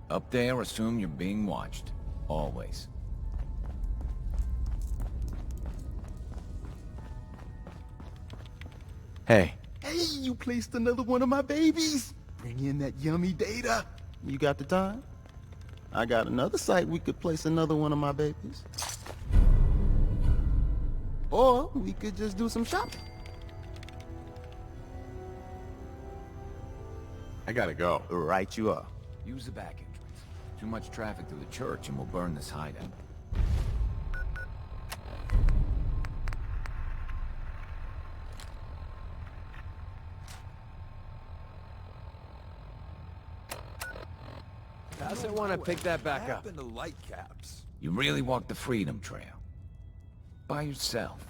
Up there, assume you're being watched. Always. Hey. Hey, you placed another one of my babies! Bring in that yummy data. You got the time? I got another site we could place another one of my babies. Or we could just do some shopping. I gotta go. Right you are. Use the back entrance. Too much traffic through the church and we'll burn this hideout. How's I want to pick that back up? What happened to light caps? You really walked the Freedom Trail. By yourself.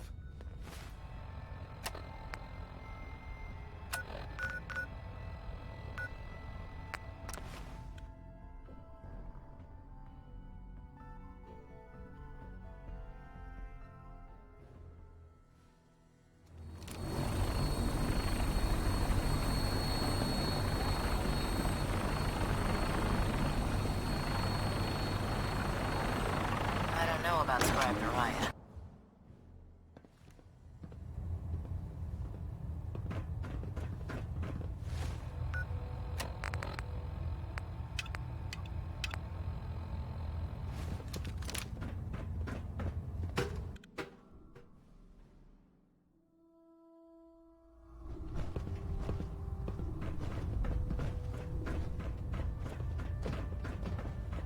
About Scribe Nэрия.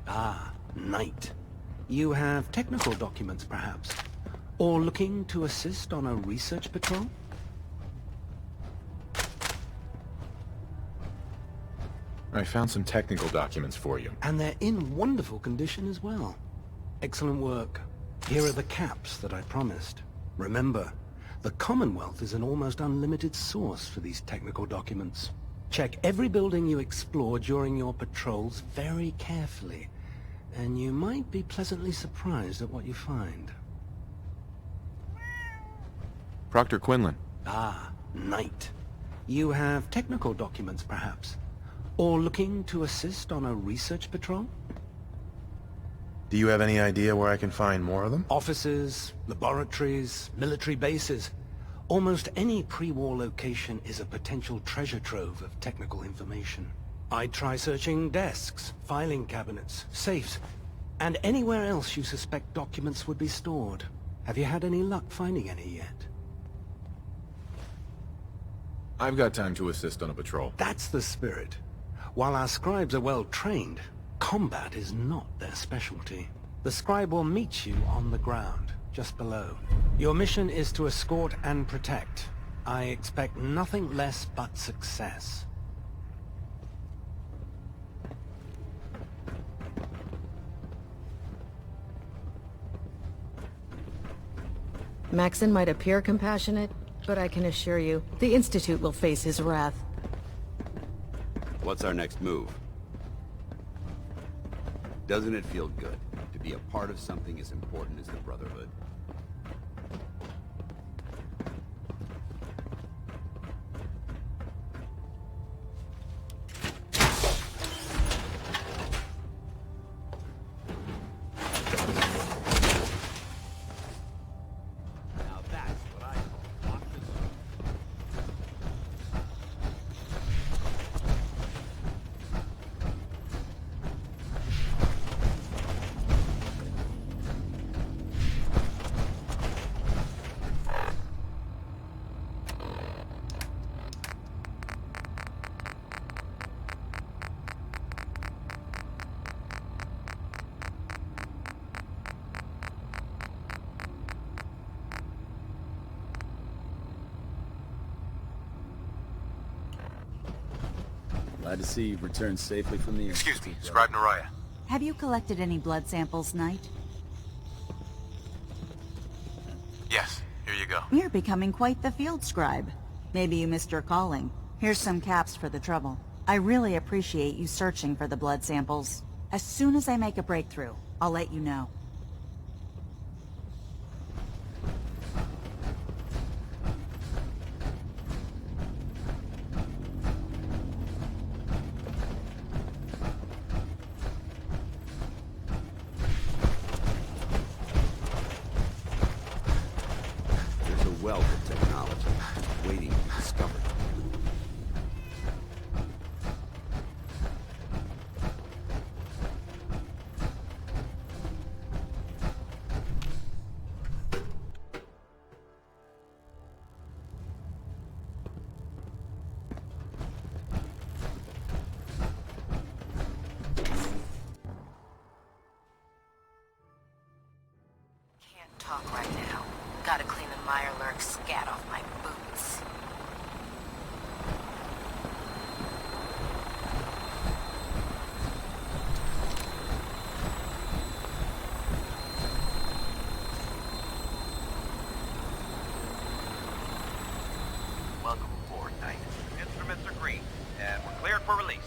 Ah, Knight. You have technical documents, perhaps? Or looking to assist on a research patrol? I found some technical documents for you. And they're in wonderful condition as well. Excellent work. Here are the caps that I promised. Remember, the Commonwealth is an almost unlimited source for these technical documents. Check every building you explore during your patrols very carefully. And you might be pleasantly surprised at what you find. Proctor Kvinlán. Ah, Knight. You have technical documents, perhaps? Or looking to assist on a research patrol? Do you have any idea where I can find more of them? Offices, laboratories, military bases. Almost any pre-war location is a potential treasure trove of technical information. I'd try searching desks, filing cabinets, safes, and anywhere else you suspect documents would be stored. Have you had any luck finding any yet? I've got time to assist on a patrol. That's the spirit. While our scribes are well trained, combat is not their specialty. The scribe will meet you on the ground, just below. Your mission is to escort and protect. I expect nothing less but success. Maxon might appear compassionate, but I can assure you, the Institute will face his wrath. What's our next move? Doesn't it feel good to be a part of something as important as the Brotherhood? Glad to see you've returned safely from the... Excuse me, Scribe Nэрия. Have you collected any blood samples, Knight? Yes, here you go. You're becoming quite the field scribe. Maybe you missed your calling. Here's some caps for the trouble. I really appreciate you searching for the blood samples. As soon as I make a breakthrough, I'll let you know. Gotta clean the Mirelurk scat off my boots. Welcome aboard, Knight. Instruments are green, and we're cleared for release.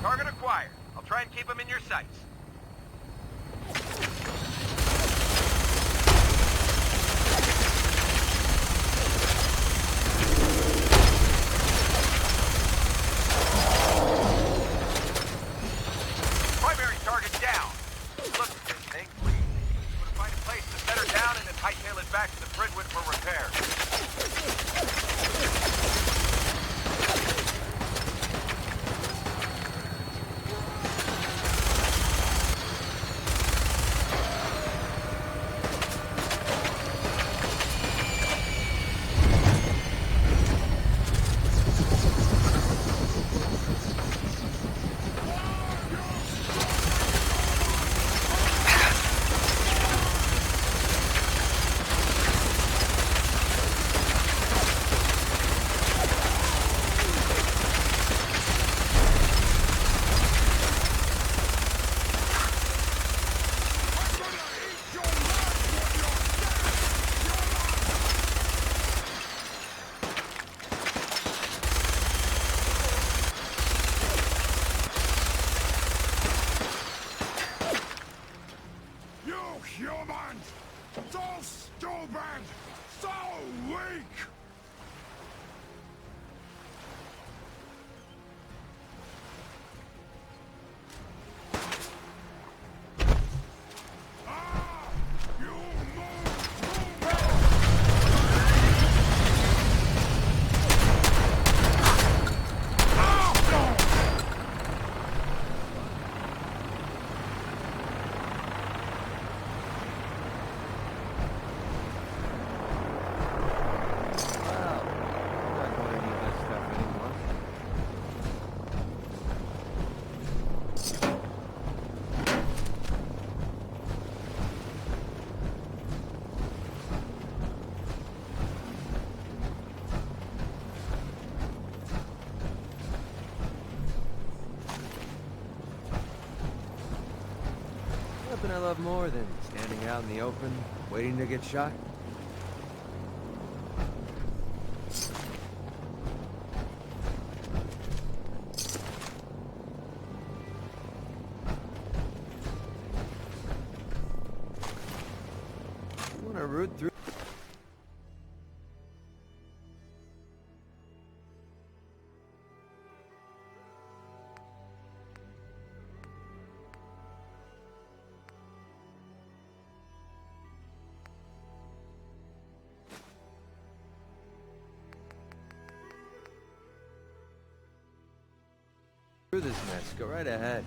Target acquired. I'll try and keep them in your sights. Primary target down. Look at this thing, please. I'm gonna find a place to set her down and then hightail it back to the Pridwin for repairs. Nothing I love more than standing out in the open, waiting to get shot. You want to root through? Through this mess, go right ahead.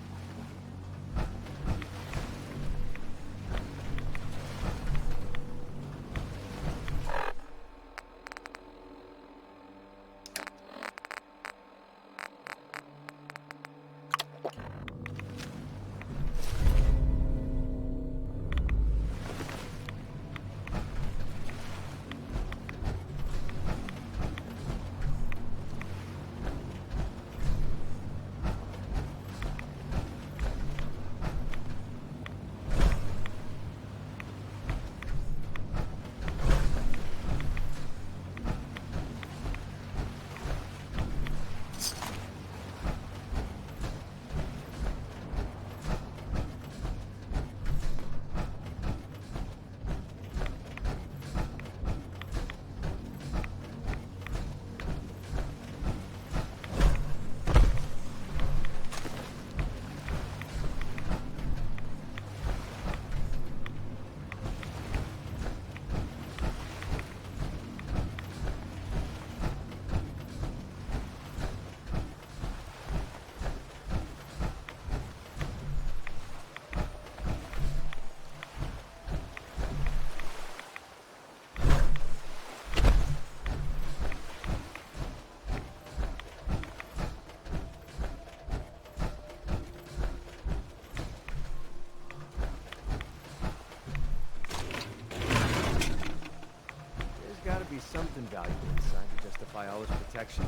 something valuable inside to justify all this protection.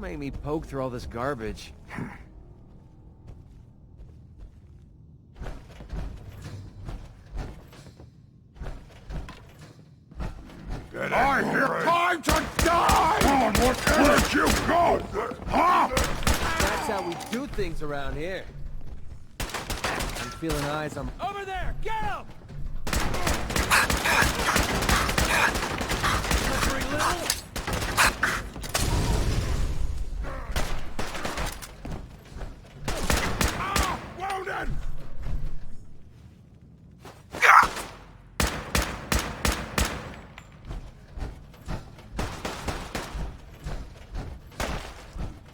Don't make me poke through all this garbage. I hear time to die! Come on, where'd you go? Huh? That's how we do things around here. I'm feeling eyes on... Over there! Get him! Slippery little... Wounded!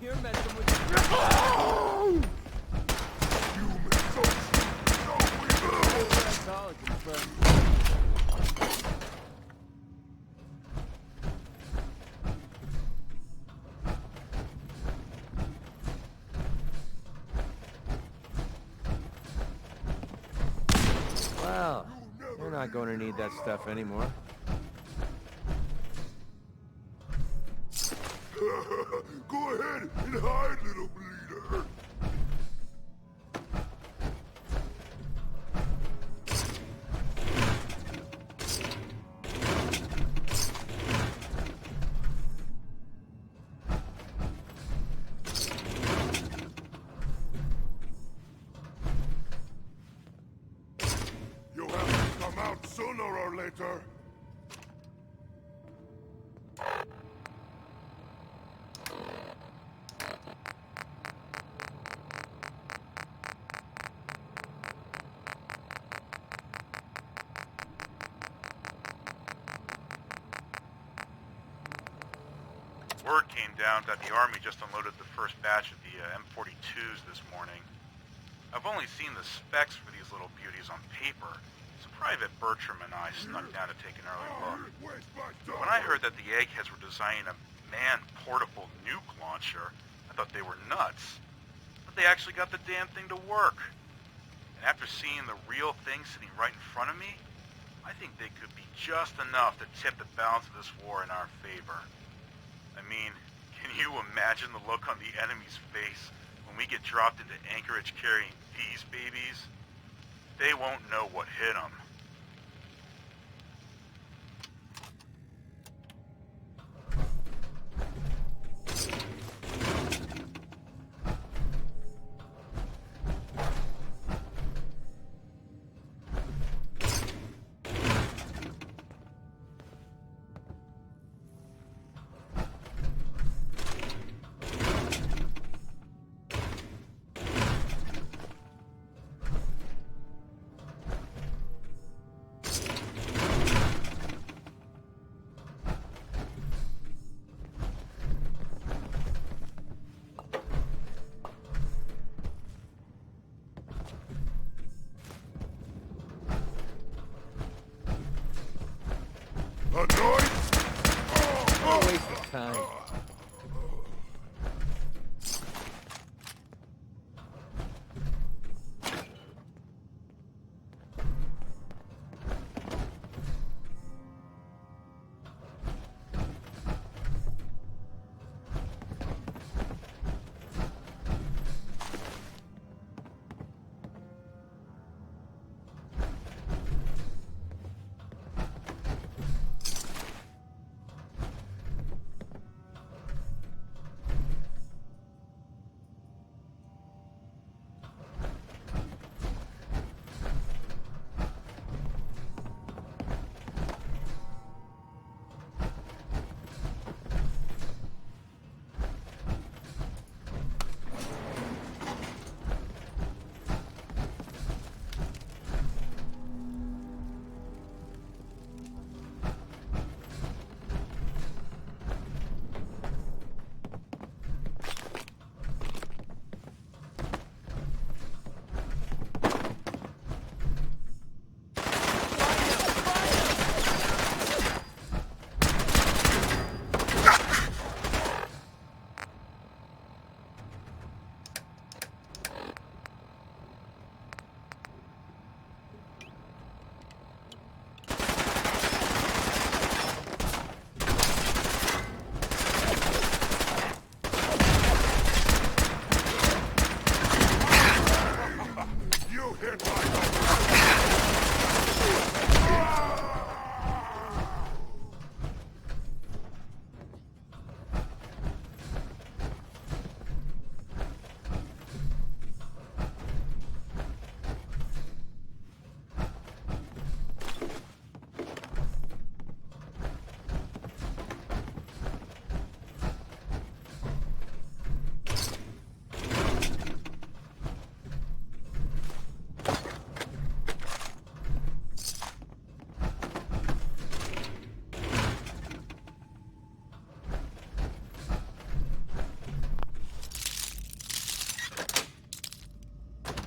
You're messing with... That's all it confirmed. Well, you're not going to need that stuff anymore. Go ahead and hide, little bleeder. You'll have to come out sooner or later. came down that the Army just unloaded the first batch of the M42s this morning. I've only seen the specs for these little beauties on paper, so Private Bertram and I snuck down to take an early look. When I heard that the eggheads were designing a man-portable nuke launcher, I thought they were nuts. But they actually got the damn thing to work. And after seeing the real thing sitting right in front of me, I think they could be just enough to tip the balance of this war in our favor. I mean, can you imagine the look on the enemy's face when we get dropped into Anchorage carrying these babies? They won't know what hit them. No waste of time.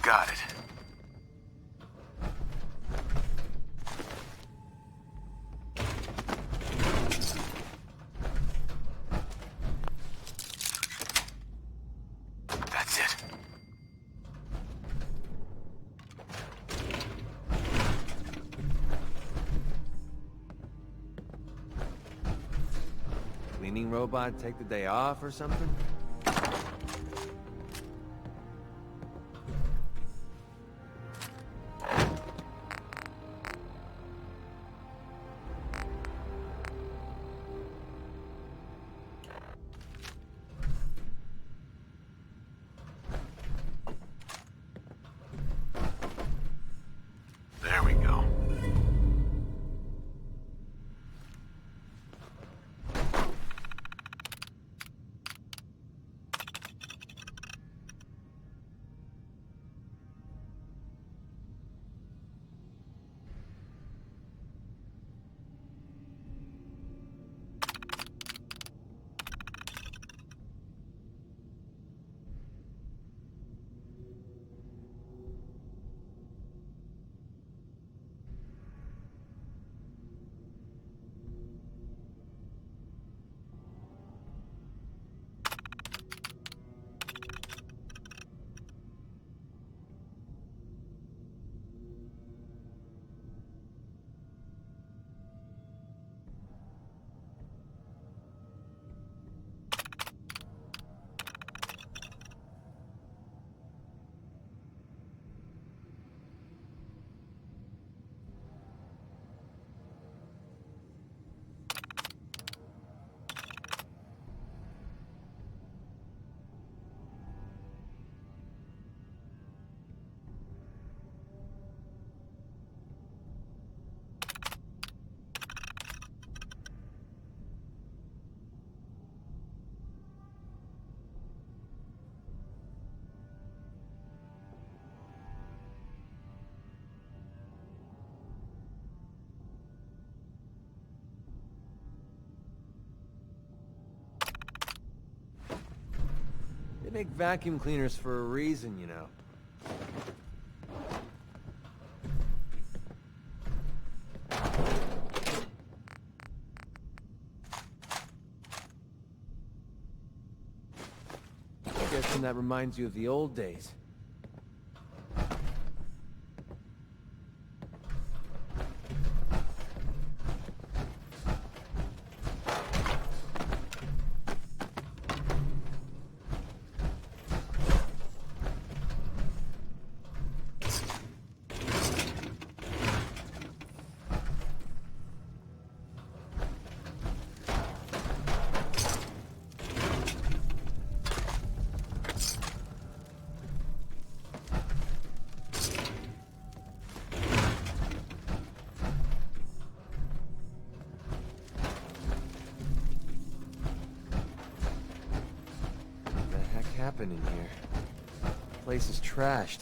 Got it. That's it. Cleaning robot take the day off or something? There we go. They make vacuum cleaners for a reason, you know. Guessing that reminds you of the old days. In here. The place is trashed.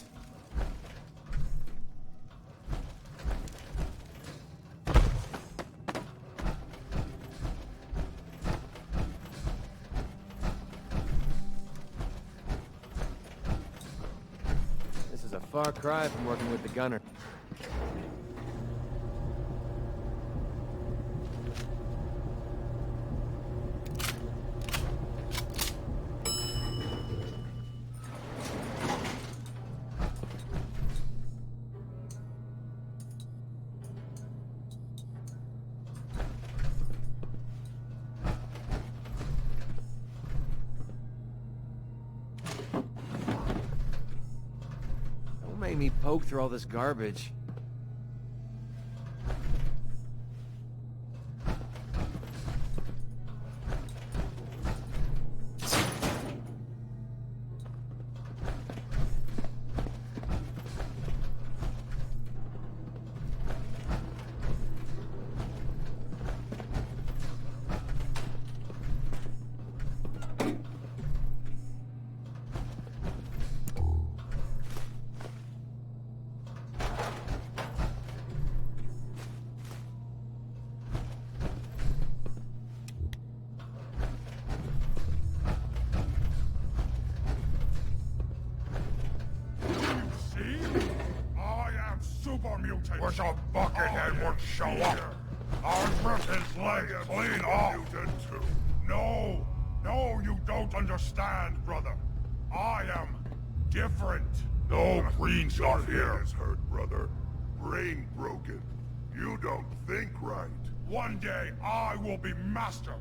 This is a far cry from working with the gunner. Make me poke through all this garbage. Wish a buckethead would show up. I'll rip his leg clean off. No, you don't understand, brother. I am different. No, Green's not here. Is hurt, brother. Brain broken. You don't think right. One day I will be master,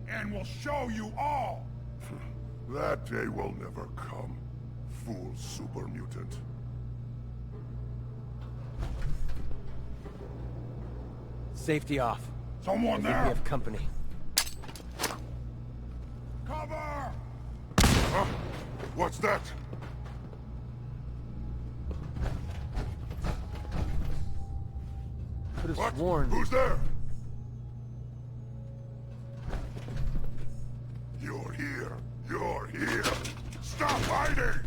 and will show you all. That day will never come, fool super mutant. Safety off. Someone there! We have company. Cover! Huh? What's that? Could have sworn. Who's there? You're here. You're here. Stop hiding!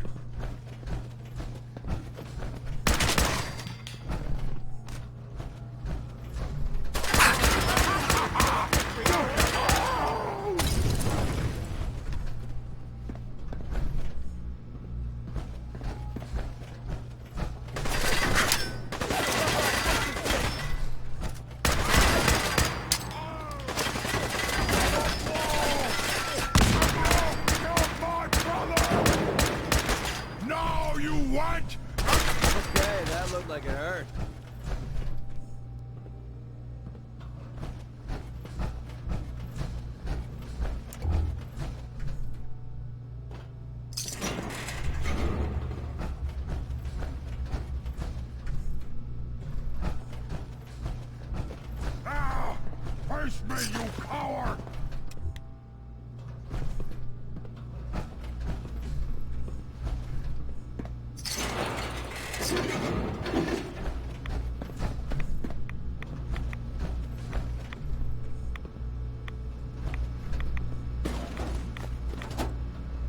Face me, you coward!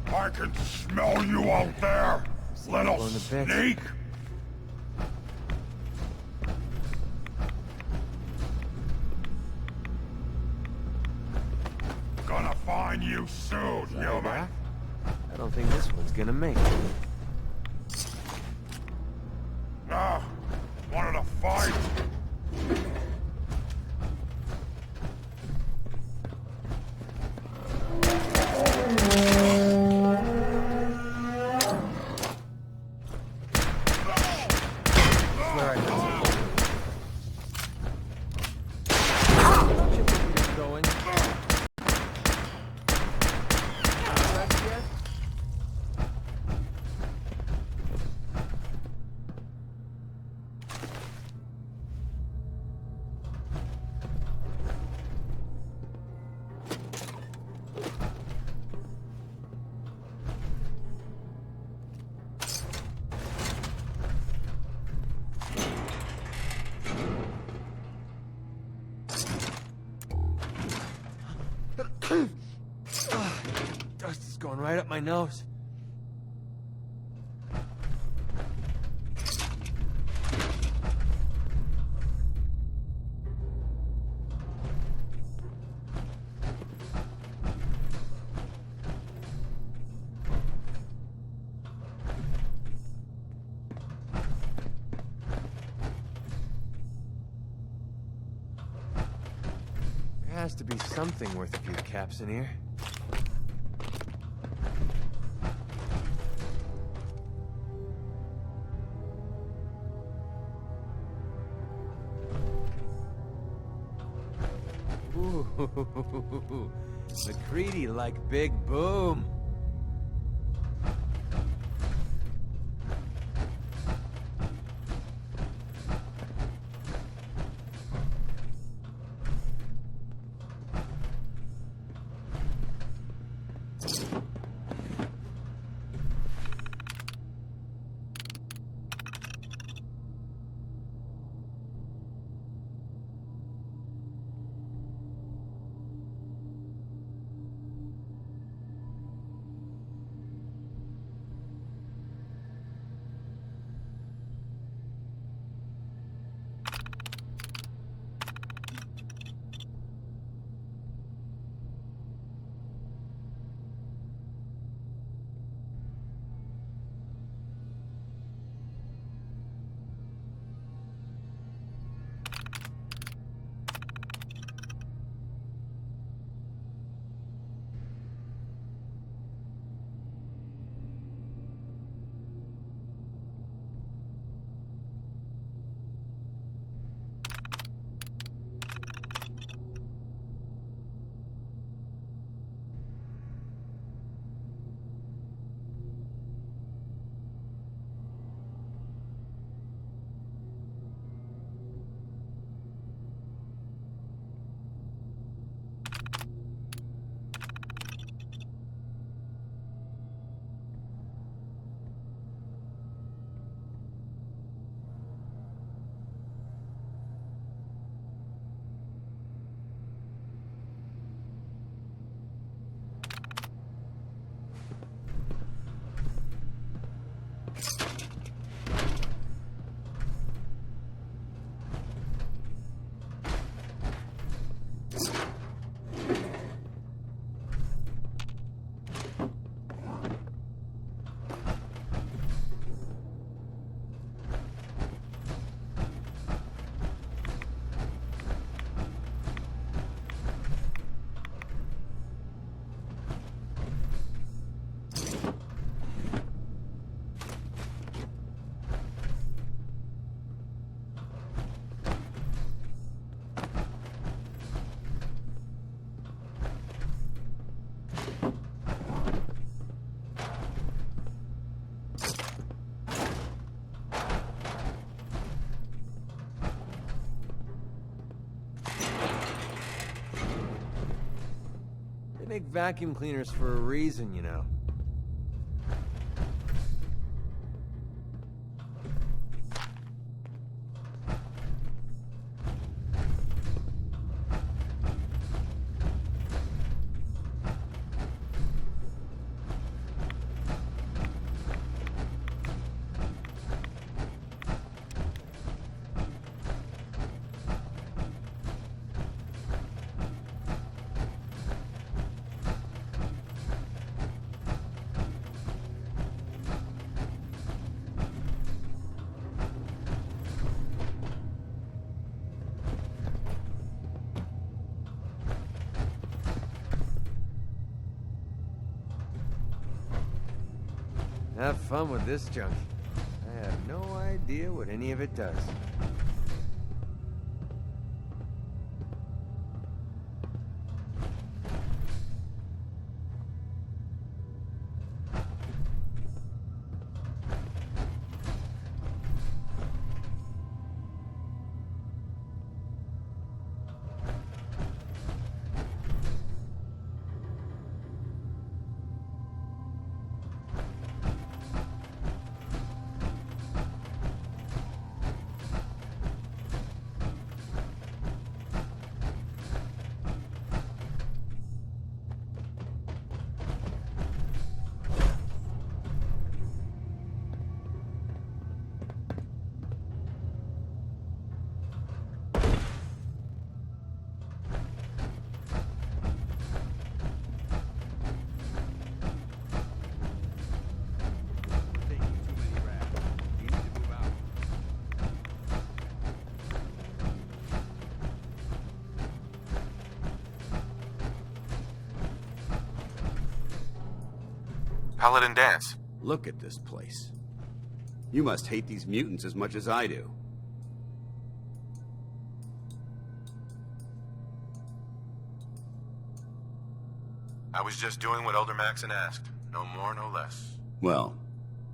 I can smell you out there, little snake! Gonna find you soon, human. I don't don't think this one's gonna make it. Now, wanted to fight? Dust is going right up my nose. There has to be something worth a few caps in here. Ooh, Maccridi like big boom. They make vacuum cleaners for a reason, you know. Have fun with this junk. I have no idea what any of it does. Paladin dance. Look at this place. You must hate these mutants as much as I do. I was just doing what Elder Maxon asked. No more, no less. Well,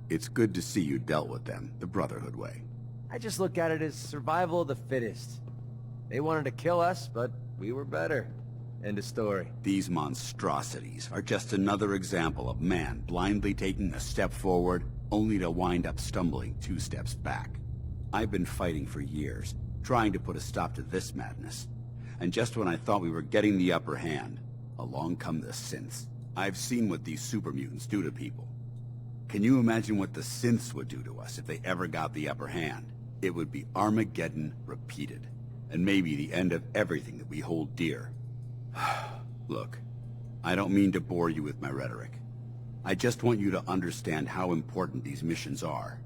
it's good to see you dealt with them the Brotherhood way. I just look at it as survival of the fittest. They wanted to kill us, but we were better. End of story. These monstrosities are just another example of man blindly taking a step forward, only to wind up stumbling 2 steps back. I've been fighting for years, trying to put a stop to this madness. And just when I thought we were getting the upper hand, along come the synths. I've seen what these super mutants do to people. Can you imagine what the synths would do to us if they ever got the upper hand? It would be Armageddon repeated, and maybe the end of everything that we hold dear. Look, I don't mean to bore you with my rhetoric. I just want you to understand how important these missions are.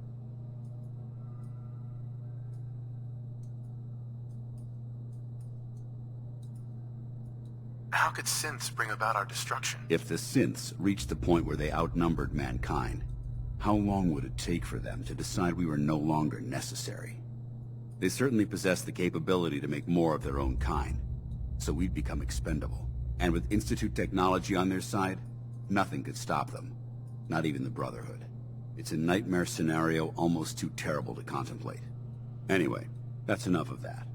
How could synths bring about our destruction? If the synths reached the point where they outnumbered mankind, how long would it take for them to decide we were no longer necessary? They certainly possess the capability to make more of their own kind, so we'd become expendable. And with Institute technology on their side, nothing could stop them. Not even the Brotherhood. It's a nightmare scenario almost too terrible to contemplate. Anyway, that's enough of that.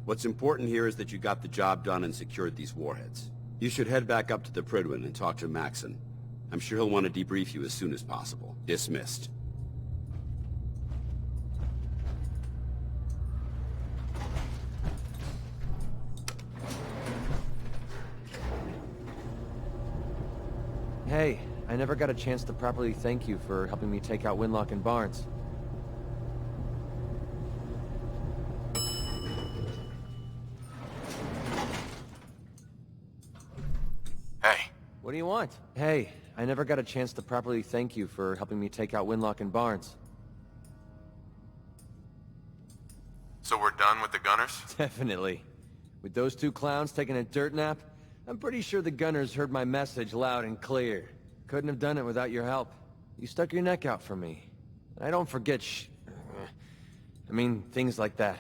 What's important here is that you got the job done and secured these warheads. You should head back up to the Pridwin and talk to Maxon. I'm sure he'll want to debrief you as soon as possible. Dismissed. Hey, I never got a chance to properly thank you for helping me take out Winlock and Barnes. Hey. What do you want? Hey, I never got a chance to properly thank you for helping me take out Winlock and Barnes. So we're done with the gunners? Definitely. With those 2 clowns taking a dirt nap, I'm pretty sure the gunners heard my message loud and clear. Couldn't have done it without your help. You stuck your neck out for me. I don't forget I mean, things like that.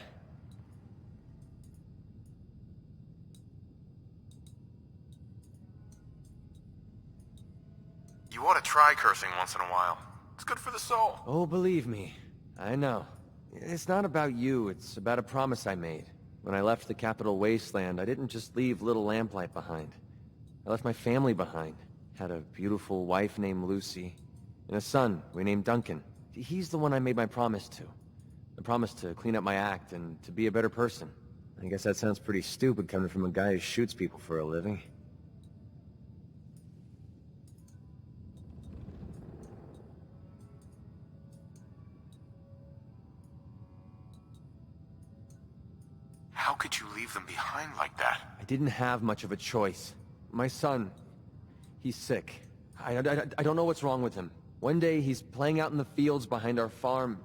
You ought to try cursing once in a while. It's good for the soul. Oh, believe me. I know. It's not about you, it's about a promise I made. When I left the Capital Wasteland, I didn't just leave Little Lamplight behind. I left my family behind. Had a beautiful wife named Lucy, and a son we named Duncan. He's the one I made my promise to. The promise to clean up my act and to be a better person. I guess that sounds pretty stupid coming from a guy who shoots people for a living. How could you leave them behind like that? I didn't have much of a choice. My son, he's sick. I don't know what's wrong with him. One day he's playing out in the fields behind our farm.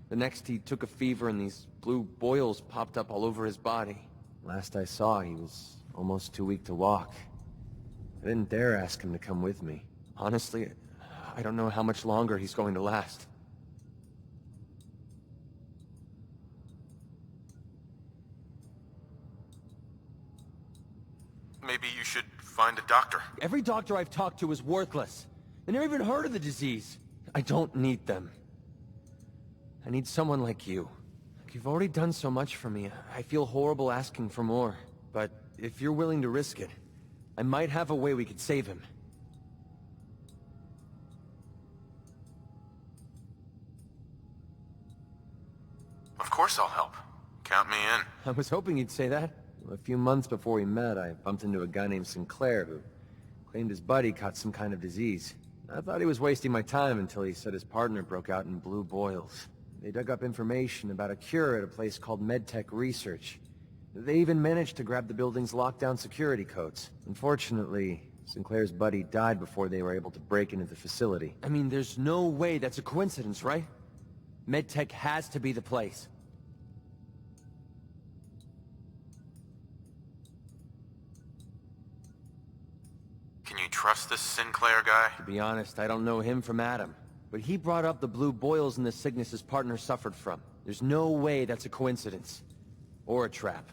The next he took a fever and these blue boils popped up all over his body. Last I saw, he was almost too weak to walk. I didn't dare ask him to come with me. Honestly, I don't know how much longer he's going to last. Maybe you should find a doctor. Every doctor I've talked to is worthless. They never even heard of the disease. I don't need them. I need someone like you. You've already done so much for me. I feel horrible asking for more. But if you're willing to risk it, I might have a way we could save him. Of course I'll help. Count me in. I was hoping you'd say that. A few months before we met, I bumped into a guy named Sinclair who claimed his buddy caught some kind of disease. I thought he was wasting my time until he said his partner broke out in blue boils. They dug up information about a cure at a place called MedTech Research. They even managed to grab the building's lockdown security codes. Unfortunately, Sinclair's buddy died before they were able to break into the facility. I mean, there's no way that's a coincidence, right? MedTech has to be the place. Can you trust this Sinclair guy? To be honest, I don't know him from Adam. But he brought up the blue boils and the sickness his partner suffered from. There's no way that's a coincidence. Or a trap.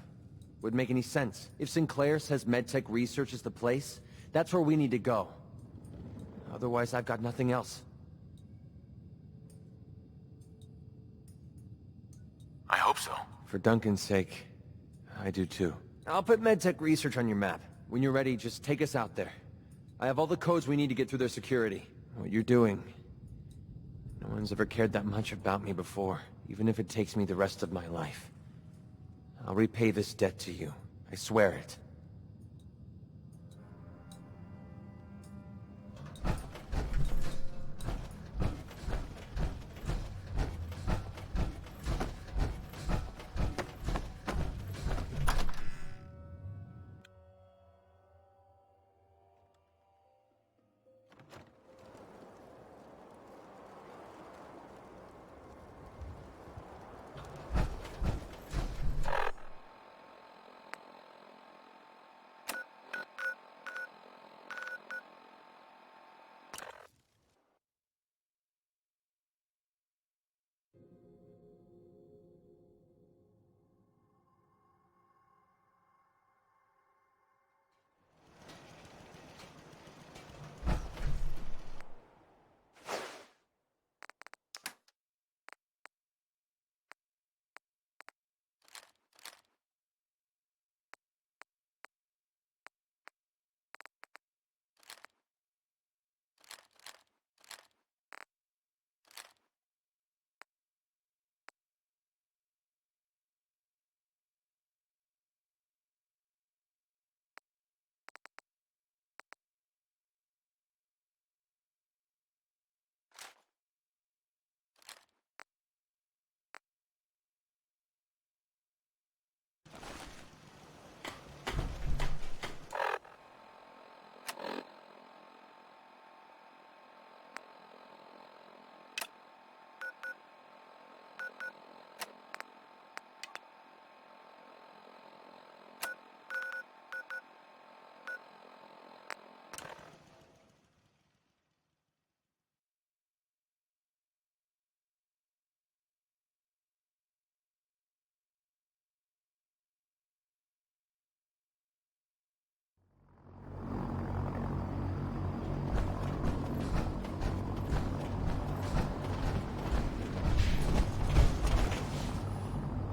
Wouldn't make any sense. If Sinclair says MedTech Research is the place, that's where we need to go. Otherwise, I've got nothing else. I hope so. For Duncan's sake, I do too. I'll put MedTech Research on your map. When you're ready, just take us out there. I have all the codes we need to get through their security. What you're doing... No one's ever cared that much about me before, even if it takes me the rest of my life. I'll repay this debt to you. I swear it.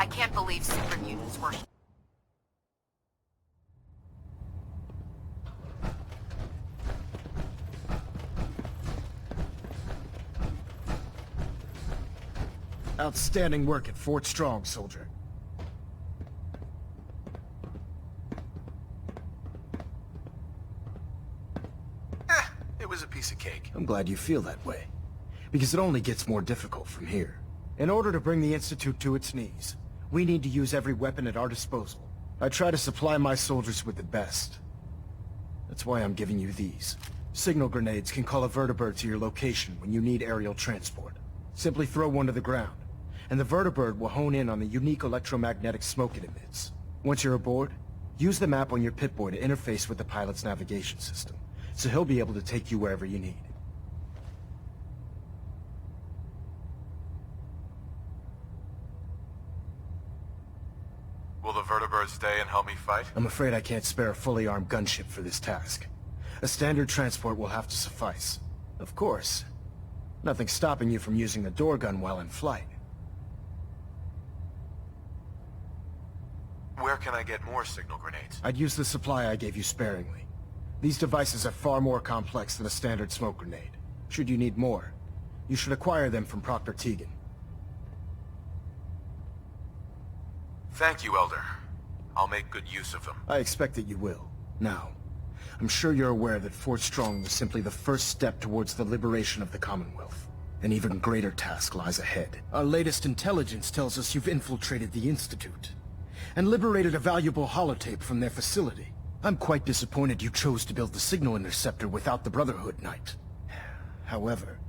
I can't believe super mutants were... Outstanding work at Fort-Strong, soldier. It was a piece of cake. I'm glad you feel that way. Because it only gets more difficult from here. In order to bring the Institute to its knees, we need to use every weapon at our disposal. I try to supply my soldiers with the best. That's why I'm giving you these. Signal grenades can call a vertibird to your location when you need aerial transport. Simply throw one to the ground, and the vertibird will hone in on the unique electromagnetic smoke it emits. Once you're aboard, use the map on your Pip-Boy to interface with the pilot's navigation system, so he'll be able to take you wherever you need. Will the vertibirds stay and help me fight? I'm afraid I can't spare a fully armed gunship for this task. A standard transport will have to suffice. Of course, nothing stopping you from using the door gun while in flight. Where can I get more signal grenades? I'd use the supply I gave you sparingly. These devices are far more complex than a standard smoke grenade. Should you need more, you should acquire them from Proctor Tegan. Thank you, Elder. I'll make good use of them. I expect that you will. Now, I'm sure you're aware that Fort-Strong was simply the first step towards the liberation of the Commonwealth. An even greater task lies ahead. Our latest intelligence tells us you've infiltrated the Institute and liberated a valuable holotape from their facility. I'm quite disappointed you chose to build the signal interceptor without the Brotherhood Knight. However,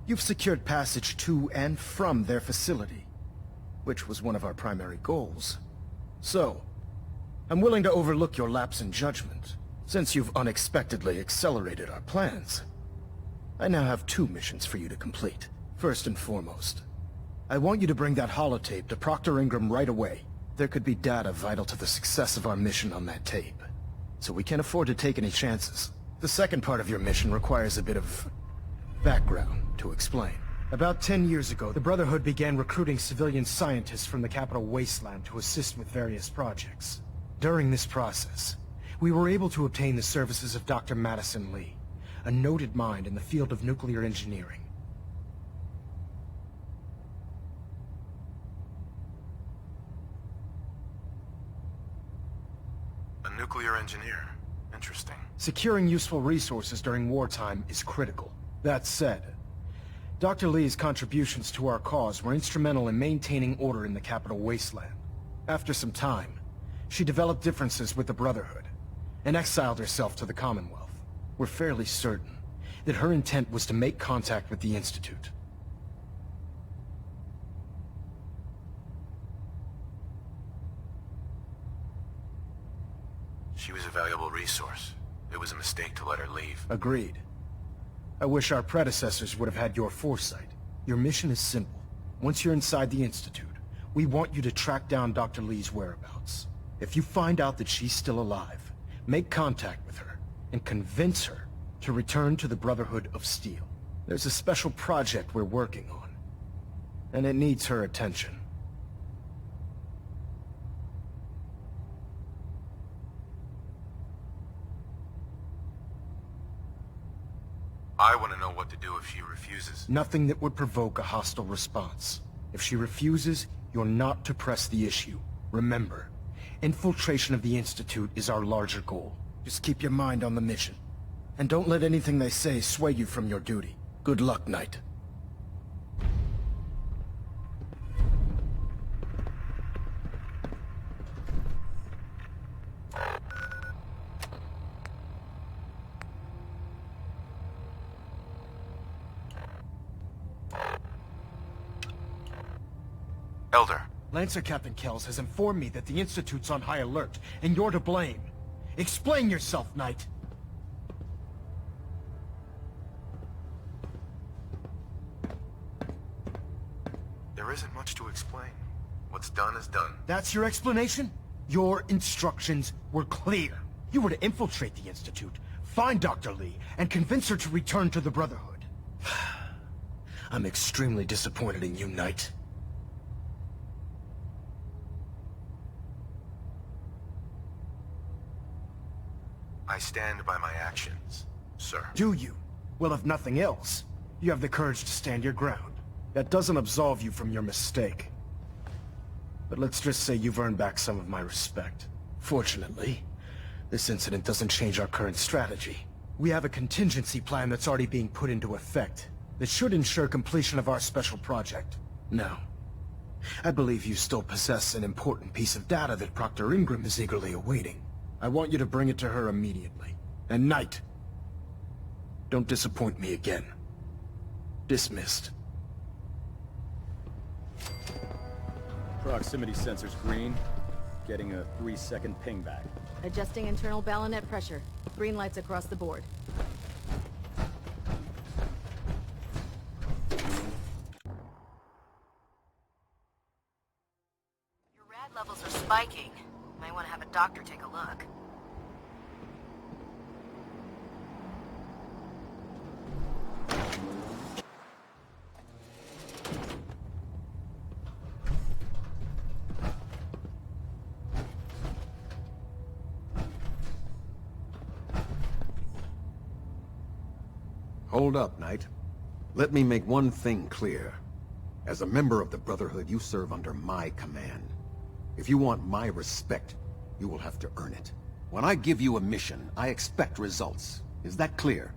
you've secured passage to and from their facility, which was one of our primary goals. So, I'm willing to overlook your lapse in judgment, since you've unexpectedly accelerated our plans. I now have 2 missions for you to complete. First and foremost, I want you to bring that holotape to Proctor Ingram right away. There could be data vital to the success of our mission on that tape, so we can't afford to take any chances. The second part of your mission requires a bit of background to explain. About 10 years ago, the Brotherhood began recruiting civilian scientists from the capital wasteland to assist with various projects. During this process, we were able to obtain the services of Dr. Madison Lee, a noted mind in the field of nuclear engineering. A nuclear engineer. Interesting. Securing useful resources during wartime is critical. That said, Dr. Lee's contributions to our cause were instrumental in maintaining order in the capital wasteland. After some time, she developed differences with the Brotherhood and exiled herself to the Commonwealth. We're fairly certain that her intent was to make contact with the Institute. She was a valuable resource. It was a mistake to let her leave. Agreed. I wish our predecessors would have had your foresight. Your mission is simple. Once you're inside the Institute, we want you to track down Dr. Lee's whereabouts. If you find out that she's still alive, make contact with her and convince her to return to the Brotherhood of Steel. There's a special project we're working on, and it needs her attention. I want to know what to do if she refuses. Nothing that would provoke a hostile response. If she refuses, you're not to press the issue. Remember, infiltration of the Institute is our larger goal. Just keep your mind on the mission. And don't let anything they say sway you from your duty. Good luck, Knight. Elder. Lancer Captain Kells has informed me that the Institute's on high alert, and you're to blame. Explain yourself, Knight. There isn't much to explain. What's done is done. That's your explanation? Your instructions were clear. You were to infiltrate the Institute, find Dr. Lee, and convince her to return to the Brotherhood. I'm extremely disappointed in you, Knight. I stand by my actions, sir. Do you? Well, if nothing else, you have the courage to stand your ground. That doesn't absolve you from your mistake. But let's just say you've earned back some of my respect. Fortunately, this incident doesn't change our current strategy. We have a contingency plan that's already being put into effect that should ensure completion of our special project. Now, I believe you still possess an important piece of data that Proctor Ingram is eagerly awaiting. I want you to bring it to her immediately. And Knight, don't disappoint me again. Dismissed. Proximity sensors green. Getting a 3-second ping back. Adjusting internal ballonet pressure. Green lights across the board. levels are spiking. Might want to have a doctor take a look. Hold up, Knight. Let me make one thing clear. As a member of the Brotherhood, you serve under my command. If you want my respect, you will have to earn it. When I give you a mission, I expect results. Is that clear?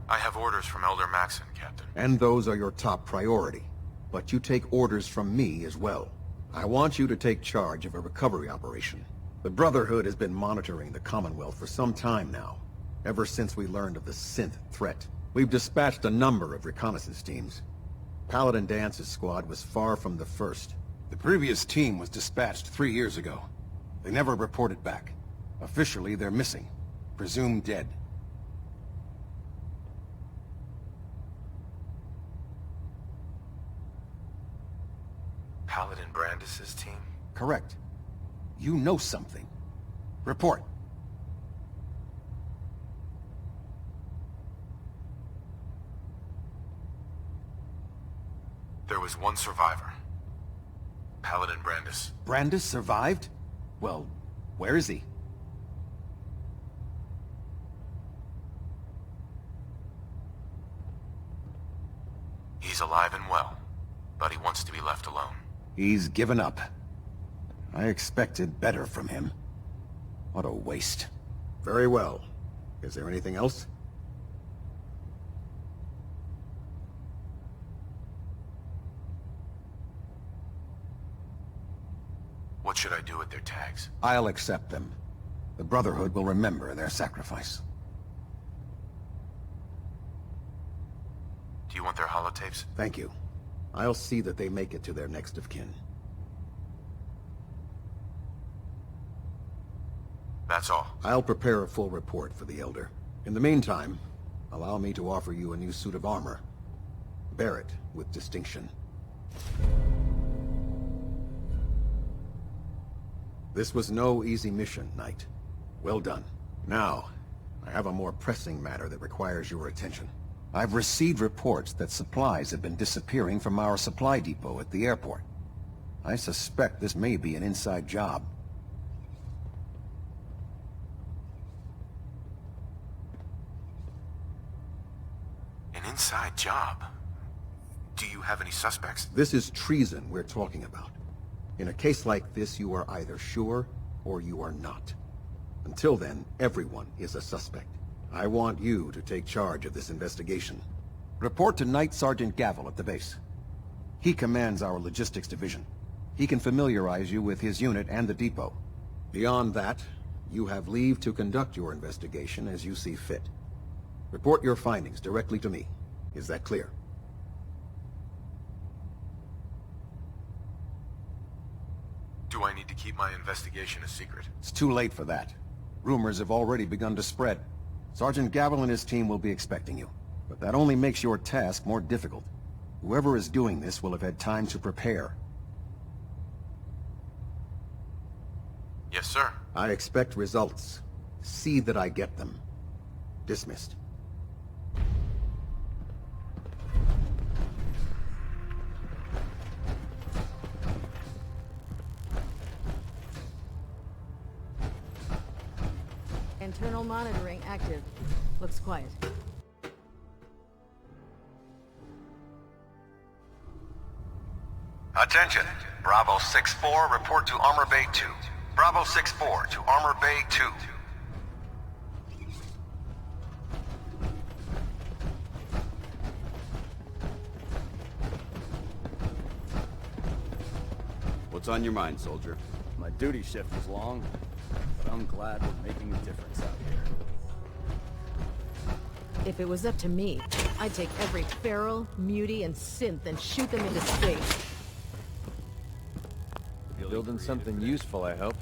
I have orders from Elder Maxon, Captain. And those are your top priority. But you take orders from me as well. I want you to take charge of a recovery operation. The Brotherhood has been monitoring the Commonwealth for some time now, ever since we learned of the synth threat. We've dispatched a number of reconnaissance teams. Paladin Dance's squad was far from the first. The previous team was dispatched 3 years ago. They never reported back. Officially, they're missing. Presumed dead. Paladin Brandis's team? Correct. You know something. Report. There was one survivor. Paladin Brandis. Brandis survived? Well, where is he? He's alive and well, but he wants to be left alone. He's given up. I expected better from him. What a waste. Very well. Is there anything else? What should I do with their tags? I'll accept them. The Brotherhood will remember their sacrifice. Do you want their holotapes? Thank you. I'll see that they make it to their next of kin. That's all. I'll prepare a full report for the Elder. In the meantime, allow me to offer you a new suit of armor. Bear it with distinction. This was no easy mission, Knight. Well done. Now, I have a more pressing matter that requires your attention. I've received reports that supplies have been disappearing from our supply depot at the airport. I suspect this may be an inside job. An inside job? Do you have any suspects? This is treason we're talking about. In a case like this, you are either sure or you are not. Until then, everyone is a suspect. I want you to take charge of this investigation. Report to Knight Sergeant Gavel at the base. He commands our logistics division. He can familiarize you with his unit and the depot. Beyond that, you have leave to conduct your investigation as you see fit. Report your findings directly to me. Is that clear? Do I need to keep my investigation a secret? It's too late for that. Rumors have already begun to spread. Sergeant Gavel and his team will be expecting you. But that only makes your task more difficult. Whoever is doing this will have had time to prepare. Yes, sir. I expect results. See that I get them. Dismissed. Internal monitoring active. Looks quiet. Attention! Bravo 6-4, report to Armor Bay 2. Bravo 6-4 to Armor Bay 2. What's on your mind, soldier? My duty shift was long, but I'm glad we're making a difference out here. If it was up to me, I'd take every feral, mutie, and synth and shoot them into space. Building something useful, I hope.